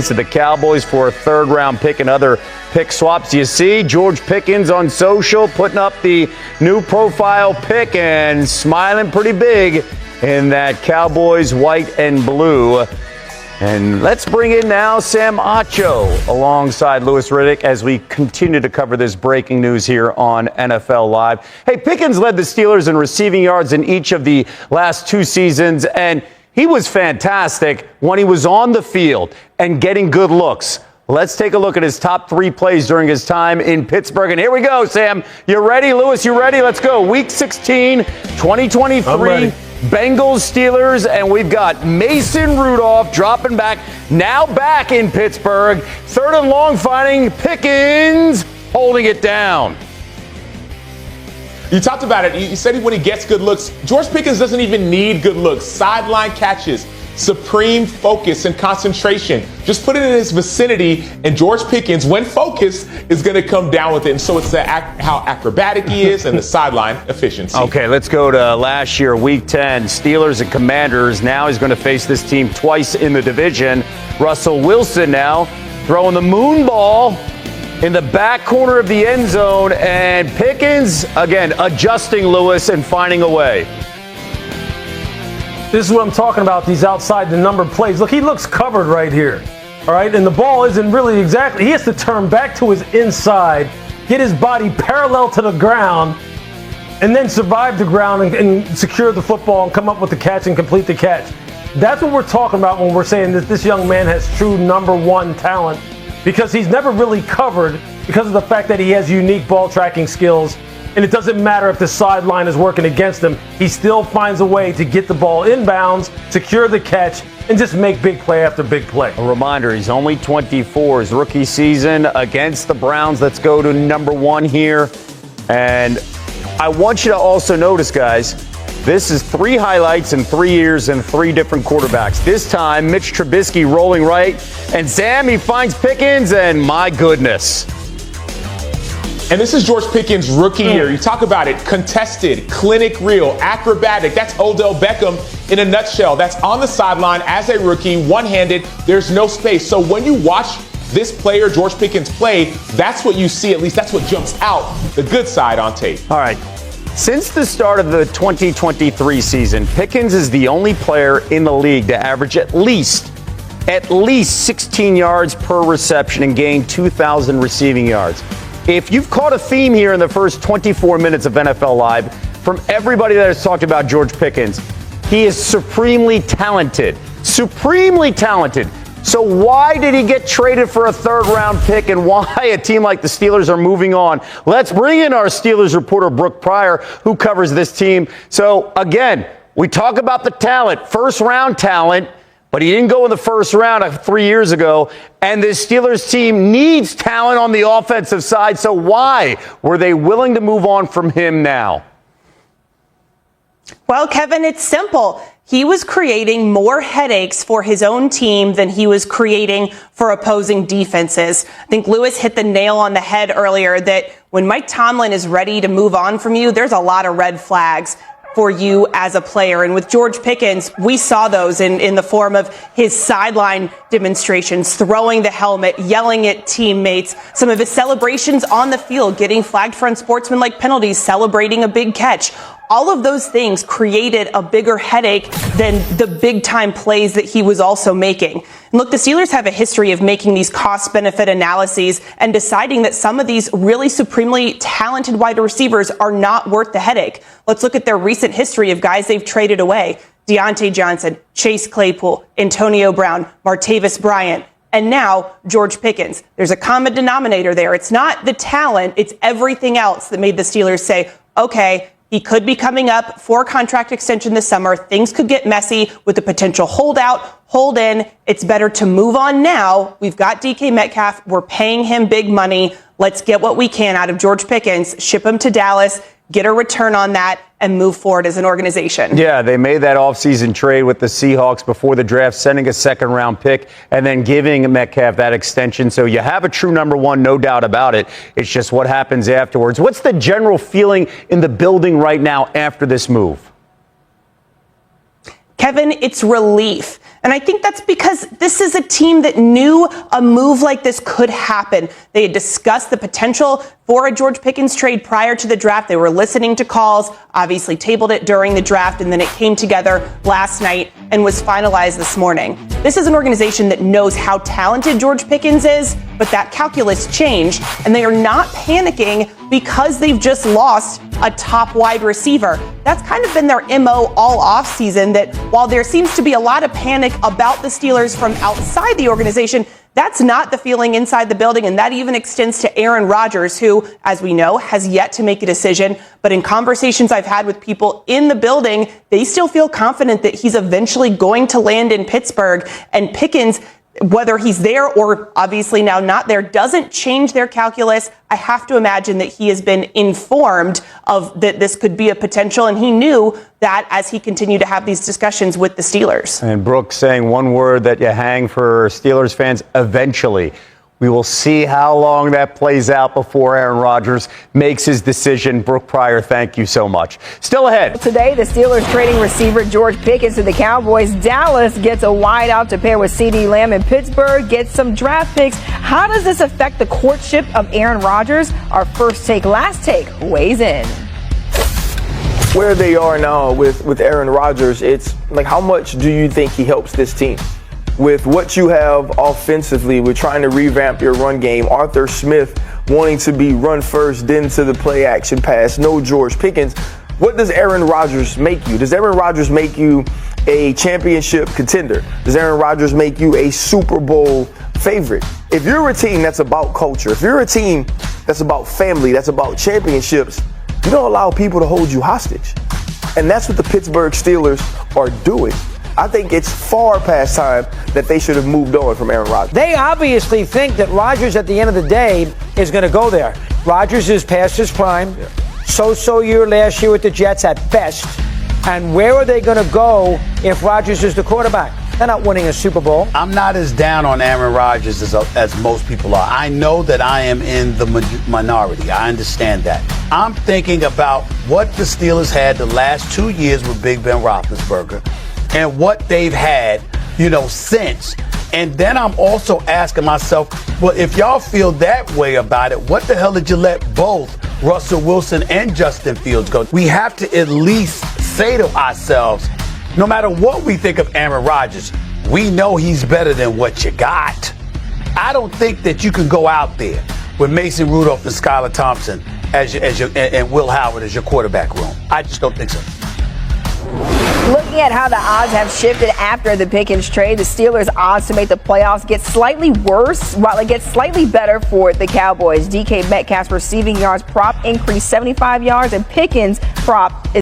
to the Cowboys for a third-round pick and other pick swaps. You see George Pickens on social putting up the new profile pic and smiling pretty big in that Cowboys white and blue. And let's bring in now Sam Acho alongside Louis Riddick as we continue to cover this breaking news here on NFL Live. Hey, Pickens led the Steelers in receiving yards in each of the last two seasons, and he was fantastic when he was on the field and getting good looks. Let's take a look at his top three plays during his time in Pittsburgh. And here we go, Sam. You ready? Louis, you ready? Let's go. Week 16, 2023, Bengals, Steelers, and we've got Mason Rudolph dropping back, now back in Pittsburgh. Third and long finding Pickens holding it down. You talked about it. You said when he gets good looks, George Pickens doesn't even need good looks. Sideline catches, supreme focus and concentration. Just put it in his vicinity, and George Pickens, when focused, is going to come down with it. And so it's how acrobatic he is and the sideline efficiency. Okay, let's go to last year, Week 10. Steelers and Commanders. Now he's going to face this team twice in the division. Russell Wilson now throwing the moon ball in the back corner of the end zone, and Pickens, again, adjusting Lewis and finding a way. This is what I'm talking about, these outside the number plays. Look, he looks covered right here, all right? And the ball isn't really exactly, he has to turn back to his inside, get his body parallel to the ground, and then survive the ground and secure the football and come up with the catch and complete the catch. That's what we're talking about when we're saying that this young man has true number one talent, because he's never really covered because of the fact that he has unique ball tracking skills. And it doesn't matter if the sideline is working against him. He still finds a way to get the ball inbounds, secure the catch, and just make big play after big play. A reminder, he's only 24. His rookie season against the Browns. Let's go to number one here. And I want you to also notice, guys, this is three highlights in 3 years and three different quarterbacks. This time, Mitch Trubisky rolling right. And Sam, he finds Pickens, and my goodness. And this is George Pickens' rookie year. You talk about it, contested, clinic real, acrobatic. That's Odell Beckham in a nutshell. That's on the sideline as a rookie, one-handed. There's no space. So when you watch this player, George Pickens, play, that's what you see. At least that's what jumps out, the good side on tape. All right. Since the start of the 2023 season, Pickens is the only player in the league to average at least 16 yards per reception and gain 2,000 receiving yards. If you've caught a theme here in the first 24 minutes of NFL Live, from everybody that has talked about George Pickens, he is supremely talented. Supremely talented. So why did he get traded for a third-round pick, and why a team like the Steelers are moving on? Let's bring in our Steelers reporter, Brooke Pryor, who covers this team. So, again, we talk about the talent, first-round talent, but he didn't go in the first round 3 years ago. And this Steelers team needs talent on the offensive side. So why were they willing to move on from him now? Well, Kevin, it's simple. He was creating more headaches for his own team than he was creating for opposing defenses. I think Lewis hit the nail on the head earlier that when Mike Tomlin is ready to move on from you, there's a lot of red flags for you as a player. And with George Pickens, we saw those in the form of his sideline demonstrations, throwing the helmet, yelling at teammates, some of his celebrations on the field, getting flagged for unsportsmanlike penalties, celebrating a big catch. All of those things created a bigger headache than the big-time plays that he was also making. And look, the Steelers have a history of making these cost-benefit analyses and deciding that some of these really supremely talented wide receivers are not worth the headache. Let's look at their recent history of guys they've traded away. Deontay Johnson, Chase Claypool, Antonio Brown, Martavis Bryant, and now George Pickens. There's a common denominator there. It's not the talent, it's everything else that made the Steelers say, okay, he could be coming up for a contract extension this summer. Things could get messy with the potential holdout, hold in. It's better to move on now. We've got DK Metcalf. We're paying him big money. Let's get what we can out of George Pickens, ship him to Dallas, get a return on that, and move forward as an organization. Yeah, they made that offseason trade with the Seahawks before the draft, sending a second-round pick and then giving Metcalf that extension. So you have a true number one, no doubt about it. It's just what happens afterwards. What's the general feeling in the building right now after this move? Kevin, it's relief. And I think that's because this is a team that knew a move like this could happen. They had discussed the potential for a George Pickens trade prior to the draft. They were listening to calls, obviously tabled it during the draft, and then it came together last night and was finalized this morning. This is an organization that knows how talented George Pickens is, but that calculus changed, and they are not panicking because they've just lost a top wide receiver. That's kind of been their MO all offseason, that while there seems to be a lot of panic about the Steelers from outside the organization, that's not the feeling inside the building, and that even extends to Aaron Rodgers, who, as we know, has yet to make a decision. But in conversations I've had with people in the building, they still feel confident that he's eventually going to land in Pittsburgh. And Pickens, whether he's there or obviously now not there, doesn't change their calculus. I have to imagine that he has been informed of that this could be a potential, and he knew that as he continued to have these discussions with the Steelers. And Brooks saying one word that you hang for Steelers fans: eventually. We will see how long that plays out before Aaron Rodgers makes his decision. Brooke Pryor, thank you so much. Still ahead. Today, the Steelers trading receiver George Pickens to the Cowboys. Dallas gets a wideout to pair with CeeDee Lamb, and Pittsburgh gets some draft picks. How does this affect the courtship of Aaron Rodgers? Our first take, last take weighs in. Where they are now with Aaron Rodgers, it's like, how much do you think he helps this team? With what you have offensively, we're trying to revamp your run game. Arthur Smith wanting to be run first, then to the play action pass. No George Pickens. What does Aaron Rodgers make you? Does Aaron Rodgers make you a championship contender? Does Aaron Rodgers make you a Super Bowl favorite? If you're a team that's about culture, if you're a team that's about family, that's about championships, you don't allow people to hold you hostage. And that's what the Pittsburgh Steelers are doing. I think it's far past time that they should have moved on from Aaron Rodgers. They obviously think that Rodgers at the end of the day is going to go there. Rodgers is past his prime. So-so year last year with the Jets at best. And where are they going to go if Rodgers is the quarterback? They're not winning a Super Bowl. I'm not as down on Aaron Rodgers as most people are. I know that I am in the minority. I understand that. I'm thinking about what the Steelers had the last 2 years with Big Ben Roethlisberger and what they've had, since. And then I'm also asking myself, well, if y'all feel that way about it, what the hell did you let both Russell Wilson and Justin Fields go? We have to at least say to ourselves, no matter what we think of Aaron Rodgers, we know he's better than what you got. I don't think that you can go out there with Mason Rudolph and Skylar Thompson and Will Howard as your quarterback room. I just don't think so. Looking at how the odds have shifted after the Pickens trade, the Steelers' odds to make the playoffs get slightly worse while it gets slightly better for the Cowboys. DK Metcalf's receiving yards prop increased 75 yards, and Pickens' prop is